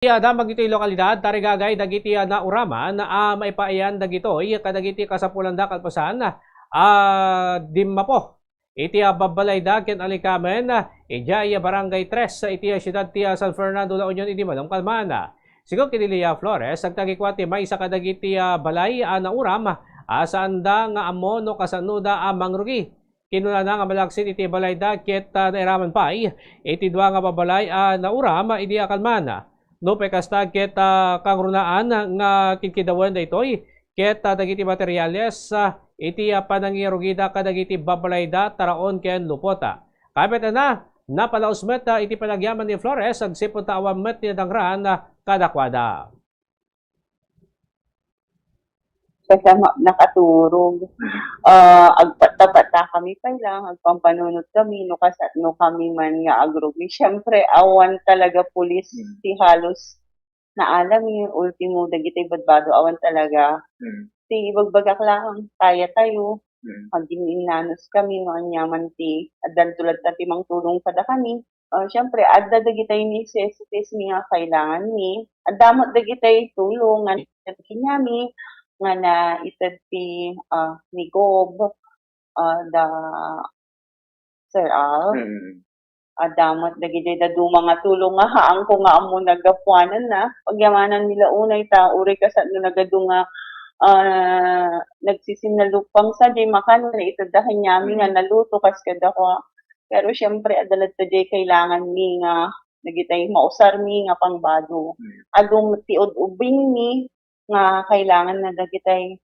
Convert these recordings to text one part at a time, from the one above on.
Da magiti lokalidad tarigagay dagiti na uraman maipaayan dagitoy kadagiti kasapulan da kalpasan dimma po iti babalay da ken alikamen ijay barangay 3 iti siyudad ti San Fernando La Union iti Manong Kalmana. Sigo kini Lea Flores agtagikwati may isa kadagiti balay na uram saan da nga amo no kasanuda mangrugi. Kinuna na nga malaksit iti balay da ket nairaman pay iti dua nga babalay na uram iti Kalmana. No pekasta ket kangrunaan nga kinkidawan daytoy ket dagiti materyales iti panangirugida kadagiti babalayda taraon ken lupota. Kapit na napalausmet iti panagyaman ni Flores agsipon ta awamet ni dangran kadakwada. Kasama nakaturog. Agpata kami pa lang, agpampanunod kami, no kami man nga agrobi. Siyempre, awan talaga pulis, ti halos na alam yung ultimo dagitay badbado, awan talaga. Ti bagbagak lang, kaya tayo. Nanos kami, no anyaman ti, adan tulad ta ti mangtulong pada kami. Siyempre, adda dagitay necessities nga kailangan ni. Adamot dagitay tulong, nga kinyami, nga na itad ti ni Gob, da Sir Al, adamot dagiti da mga tulong nga haang ko nga amo nagapuanan na, pagyamanan nila unay ta, uri kasat no nagadu nga nagsisinalupang sa di makan na itadahan nyami nga naluto kas kada ko. Pero syempre adalat ta di kailangan mi nga nagitay mausar mi nga pangbado. Adung tiod ubing mi nga kailangan na dagitay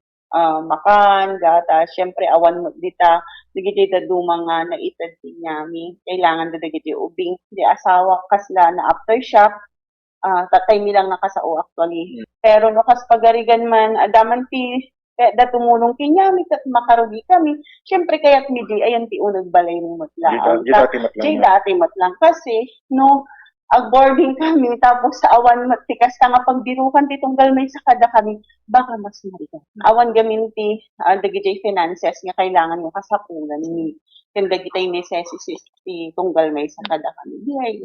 makan, gata, syempre awan mo dita, dagiti da mga naitad ti nyami, kailangan da dagiti ubing, di asawa kasla na aftershock, tatay nilang nakasao actually. Pero no kas pagarigan man, adaman ti, da tumulong ti nyami, kat makarugi kami, syempre kaya't midi, ayan ti unag balay mo matlang. Dati matlang. Kasi, no, ag-boarding kami, tapos sa awan matikas ta nga pagdirukan ti tunggal may sakada kami, baka mas mariga. Awan gamin ti dagiti finances nga kailangan mo kasapulan ni kung dagiti necessities ti tunggal may sakada kami. Di ay